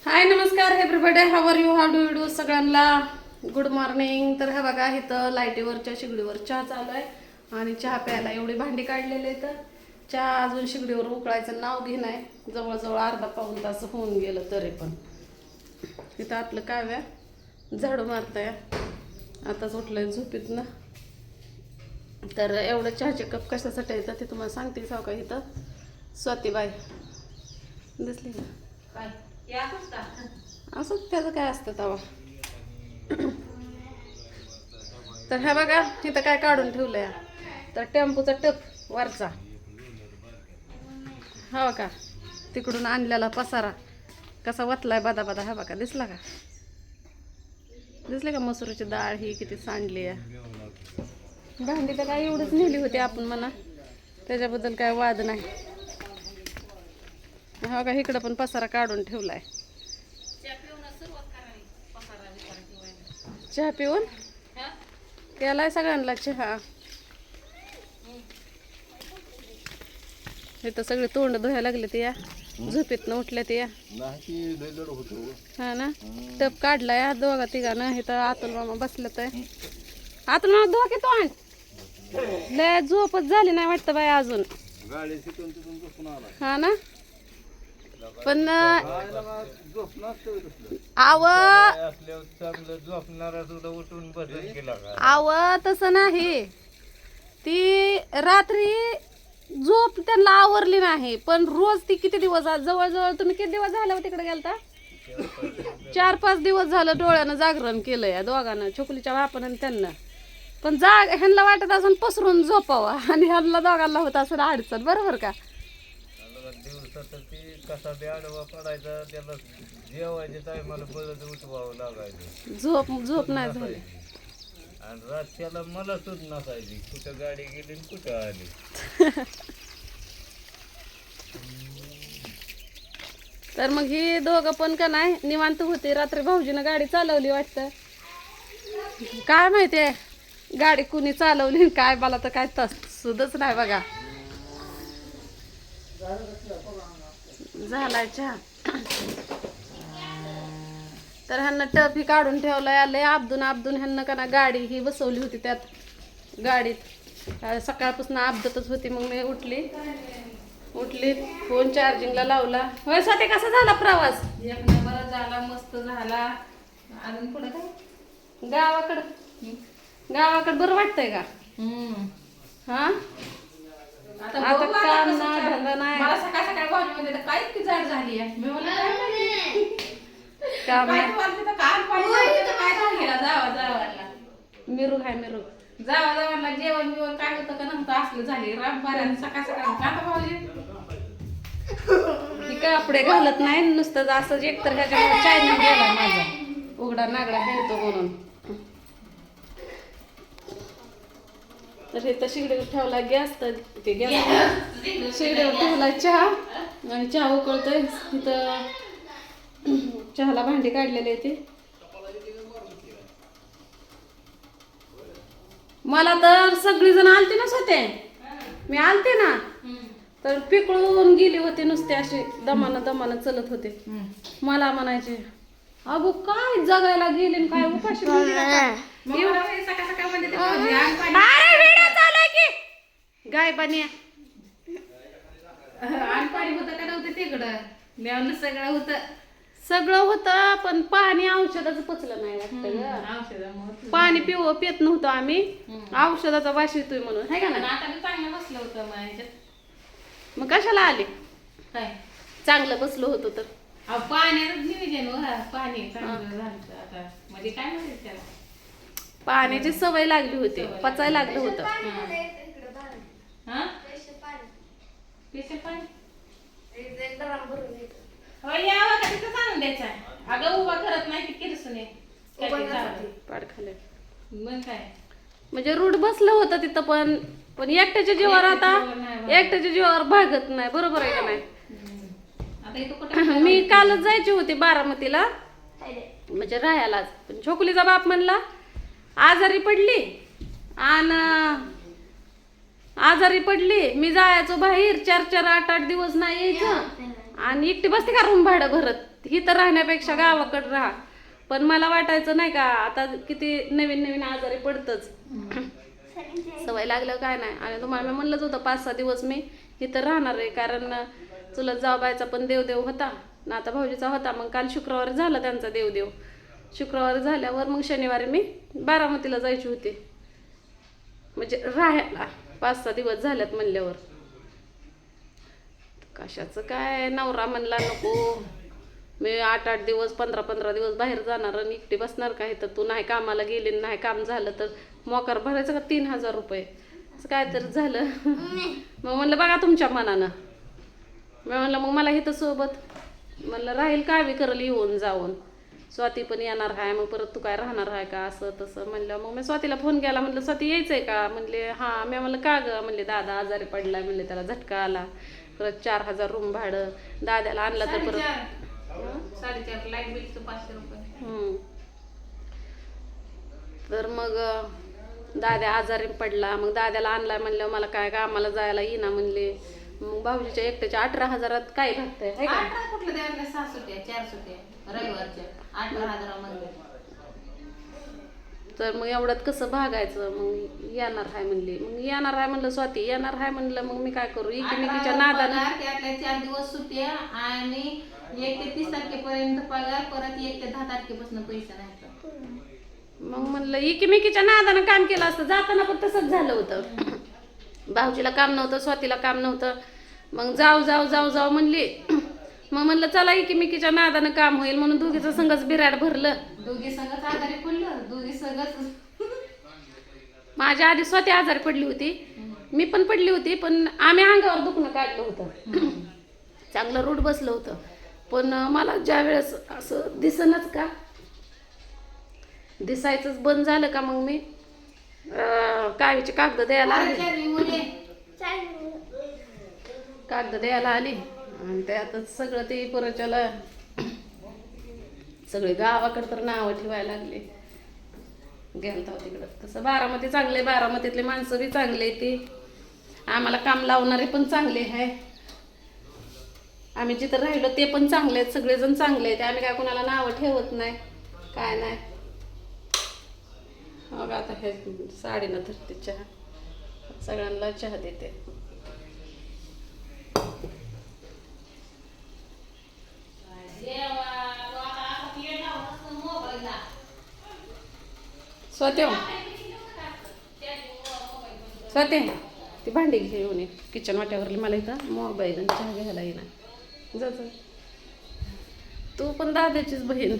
हाय नमस्कार everybody, how are you, how do you do सगळ्यांना good morning. तर हा बघा इथं लाईटीवरच्या शिगडीवर चहा चालू आहे आणि चहा प्यायला एवढी भांडी काढलेली आहे. तर चहा अजून शिगडीवर उकळायचं नाव घे नाही, जवळजवळ अर्धा पाऊण तास होऊन गेलं तरी पण. इथं आपलं काव्या झाडू मारताय, आताच उठलंय झोपीत ना. तर एवढं चहाचे कप कशासाठी येतं ते तुम्हाला सांगते साव का. इथं स्वातीबाई दिसली ना काय असं त्याचं काय असतं तवा. तर ह्या बघा इथं काय काढून ठेवलंय. तर टेम्पूचा टप वरचा हा का, तिकडून आणलेला पसारा कसा वतलाय बदा बदा. हा बघा दिसला का, दिसले का मसुराची डाळ ही किती सांडली आहे. भांडी तर काय एवढंच नेली होती आपण म्हणा, त्याच्याबद्दल काय वाद नाही. हा का इकडं पण पसारा काढून ठेवलाय. चहा पिऊन केलाय सगळ्यांना चहा. इथं सगळे तोंड धुवायला लागले ते या झोपेत न उठल्या ते या. हा ना, टप काढलाय दोघा तिघानं. इथं अतुल मामा बसलं तर अतुल मामा धुवा की तोंड. लय झोपच झाली नाही वाटतं बाय अजून. हा ना, पण आव तसं नाही, ती रात्री झोप त्यांना आवरली नाही. पण रोज ती किती दिवस जवळजवळ तुम्ही किती दिवस झाले तिकडे गेलता? 4-5 दिवस झालं डोळ्यानं जागरण केलं या दोघांना, छोकलीच्या बापानं आणि त्यांना. पण ह्यांना वाटत असून पसरून झोपावा आणि ह्यांना दोघांना होत असं अडचण. बरोबर का? कसा आडवा पडायचा, त्याला जेवायच्या टायमाला परत उठवावं लागायचं. झोप नाही झाली. आणि रात्याला मला सुद्ध नसायची, कुठं गाडी गेली कुठं आली. तर मग ही दोघं पण का नाही निवांत होते. रात्री भाऊजीनं गाडी चालवली वाटतं, काय माहितीये गाडी कुणी चालवली काय, मला तर काय तस सुधच नाही बघा. झालाय चहा. तर ह्यांना टप ही काढून ठेवलाय. आले आपदून ह्यांना का ना गाडी ही बसवली होती त्यात गाडीत. सकाळपासून अपदतच होती. मग मी उठली फोन चार्जिंगला लावला. होय स्वाती, कसा झाला प्रवास? एक नंबर झाला, मस्त झाला. अजून पुढे काय गावाकडं बरं वाटतंय का? हा, आता काम ना धंदा नाही. मला सकाळ सकाळ भाजी मध्ये काय इतकी जाड झाली आहे. मी म्हणलं काय माहिती काम काय नाही. तुम्हाला तिथं कान पाणी झालं तर काय झालं गेला जावाला मिरूग आहे मिरूग. जावाला जेवण बिवण काय होतं का नव्हतं असलं झाले. राम बाऱ्याने सकाळ सकाळ आता भाऊजी ही कपडे घालत नाही नुसतं असं. एकतर ह्याच्यामुळे चायना गेला माझा, उघडा नागडा खेळतो म्हणून. तर इथं शिगडीवर ठेवला गॅस. तर ते गॅस शिगडीवर ठेवला चहा आणि चहा उकळतोय. इथं चहाला भांडी काढलेली आहे ती. मला तर सगळीजण आलते ना स्वते, मी आलते ना तर पिकळून गेली होती नुसते असे दमानं चलत होते. मला म्हणायचे अगो काय जगायला गेले आणि काय उपाशी सकाळ सकाळ म्हणजे ते भाऊजी आण पाणी गाय पाणी आण पाणी होतं का नव्हतं तिकडं मेवणं सगळं होतं. पण पाणी औषधाचं पचलं नाही वाटतं. औषधामुळे पाणी पित नव्हतं आम्ही, औषधाचा वास येतोय म्हणून, है का ना. आता मी चांगलं बसलं होतं मग ह्याच्यात. मग कशाला आले? काय चांगलं बसलो होतो तर. अहो पाण्याचं नियोजन हो, पाणी चांगलं झालं आता. म्हणजे काय म्हणते त्याला, पाण्याची सवय लागली होती, पचायला लागलं होतं. हा स्पेशल पाणी हो यावं का तिथं आणून द्यायचा. अगं उभा करत नाही ती किरसून पाड खाले मग काय म्हणजे रूढ बसलं होतं तिथं. पण एकट्याच्या जीवावर आता एकट्याच्या जीवावर भागत नाही. बरोबर आहे का नाही? आता इथं कुठं मी कालच जायची होती बारामतीला म्हणजे राहायलाच. पण छोकुलीचा बाप म्हणला आजारी पडली मी जायचो बाहेर 4-4 8-8 दिवस नाही यायचं. आणि एकटी बसते का रूम भाडं भरत, ही तर राहण्यापेक्षा गावाकडं राहा. पण मला वाटायचं नाही का आता किती नवीन नवीन आजारी पडतच, सवय लागलं काय नाही. आणि तुम्हाला मी म्हणलंच होतं 5-6 दिवस मी इथं राहणार आहे, कारण चुलत जावबायचा पण देवदेव होता, नाता भाऊजीचा होता. मग काल शुक्रवारी झाला त्यांचा देवदेव. शुक्रवारी झाल्यावर मग शनिवारी मी बारामतीला जायची होती, म्हणजे राहायला 5-6 दिवस झाल्यात म्हणल्यावर. कशाचं काय, नवरा म्हणला नको, मी 8-8 दिवस 15-15 दिवस बाहेर जाणार आणि एकटी बसणार का इथं, तू नाही कामाला गेली नाही काम झालं तर मोकार भरायचं का 3000 रुपये, असं काय तर झालं. मग म्हणलं बघा तुमच्या मनानं. मी म्हणलं मग मला इथं सोबत म्हणलं राहील कावी करल येऊन जाऊन, स्वाती पण येणार आहे, मग परत तू काय राहणार आहे का असं तसं म्हणलं. मग मी स्वातीला फोन केला, म्हणलं स्वाती यायचंय का, म्हणले हां. मी म्हणलं का ग, म्हणले दादा आजारी पडलाय, म्हणले त्याला झटका आला, परत 4000 रूम भाडं, दाद्याला आणला तर परत 4.5 लाईट बिलचं 500 रुपये. तर मग दाद्या आजारी पडला, मग दाद्याला आणला म्हणलं मला काय कामाला जायला येईना म्हणले. मग भाऊजीच्या एकट्याच्या 18,000 काय घालतंय है का. 18 कुठलं द्यायला, 6 सुट्ट्या 4 सुट्ट्या रविवारच्या 18,000 तर मग एवढ्यात कसं भागायचं, मग येणार आहे म्हणली. मग येणार आहे म्हणलं स्वाती येणार आहे म्हणलं, मग मी काय करू, एकीमेकीच्या नादानं. त्यातल्या 4 दिवस सुट्ट्या आणि 1 ते 30 तारखेपर्यंत पगार, परत 1 ते 10 तारखेपासून पैसे नाही. मग म्हणलं एकीमेकीच्या नादानं काम केलं असतं. जाताना पण तसंच झालं होतं, भाऊजीला काम नव्हतं, स्वातीला काम नव्हतं. मग जाऊ जाऊ जाऊ जाऊ म्हणली. मग म्हणलं चला एकीमेकीच्या नादानं काम होईल म्हणून दोघीचं संघच बिराड भरलं. दोघी संघच आजारी पडलं, दोघी संघच. माझ्या आधी स्वाती आजारी पडली होती, मी पण पडली होती, पण आम्ही अंगावर दुखणं काढलं होतं, चांगलं रूढ बसलं होतं. पण मला ज्या वेळेस असं दिसनच का दिसायचंच बंद झालं का, मग मी कावीचे कागद द्यायला आली, कागद द्यायला आली. आणि त्यातच सगळं ते परच्याला सगळे गावाकडे तर नावं ठेवायला लागले. गेलता तिकडं तसं बारामती चांगले, बारामतीतले माणसं बी चांगले, ते आम्हाला काम लावणारे पण चांगले आहे, आम्ही जिथं राहिलो ते पण चांगले आहेत, सगळेजण चांगले आहेत. आम्ही काय कोणाला नावं ठेवत नाही काय नाही. मग आता हे साडीनं धरते चहा, सगळ्यांना चहा देते. स्वते स्वते ती भांडी घेऊन ये किचन वाट्यावरली, मला इथं मोबाईल आणि चहा घ्यायला येणार. जा जा, तू पण दादाचीच बहीण.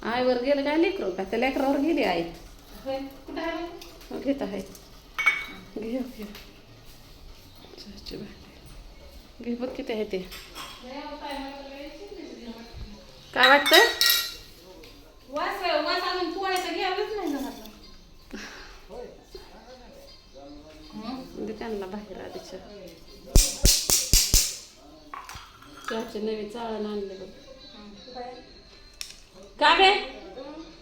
आईवर गेलं काय लेकरू का, त्या लेकरावर गेली आई. घेत आहे, घे घे चहाची भांडी घे, बघ किती आहे ते. काय वाटतंय, त्यांना बाहेर आधी चहाचे नवी चाळण आणले बघ. का बे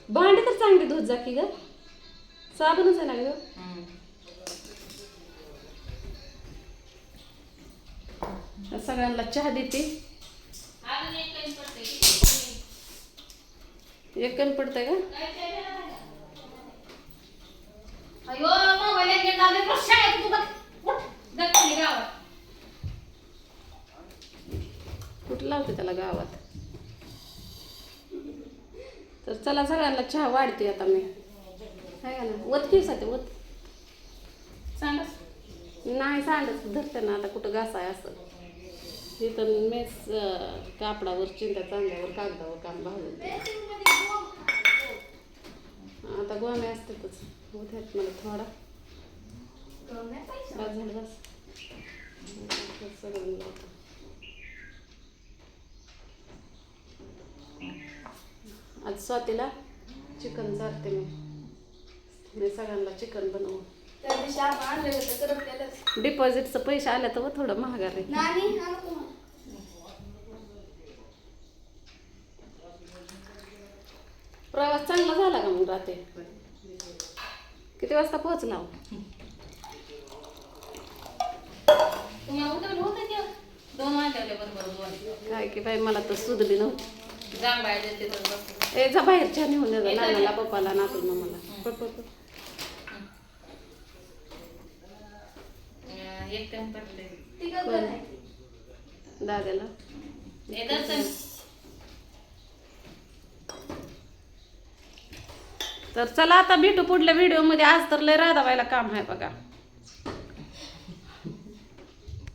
भांडी तर चांगली धुत जा की ग, साबणच आहे ना ग. सगळ्यांना चहा देते. एक कमी पडतंय का, कुठं लावते त्याला गावात. तर चला सगळ्यांना चहा वाढते आता मी, आहे का ना. वत की साठी वत सांडस नाही, सांडस धरते ना आता, कुठं घासाय असं. तिथं मेस कापडावर चिंता चांगल्यावर कागदावर काम भाजून आता गोम्या असतातच, होत्यात मला थोडा झालं बस. सगळं लावतो. आज स्वातीला चिकन चारते मी सगळ्यांना चिकन बनवू. डिपॉझिटचं पैसे आले तर थोडं महागार आहे. प्रवास चांगला झाला का मग रात्री, किती वाजता पोहोचला. तुम्हाला उठवलं होतं 2 वाजले बरोबर 2 काय की बाई मला तर सुधली नव्हती. जांभळा देते तर बस. ए जा बाहेर चहा नेऊन दे नानाला पप्पाला नातून मला. पट, पट, पट. एक टाइम पडले कोण? दादाला तर चला आता भेटू पुढल्या व्हिडिओ मध्ये. आज तर लय राधाबाईला काम आहे बघा.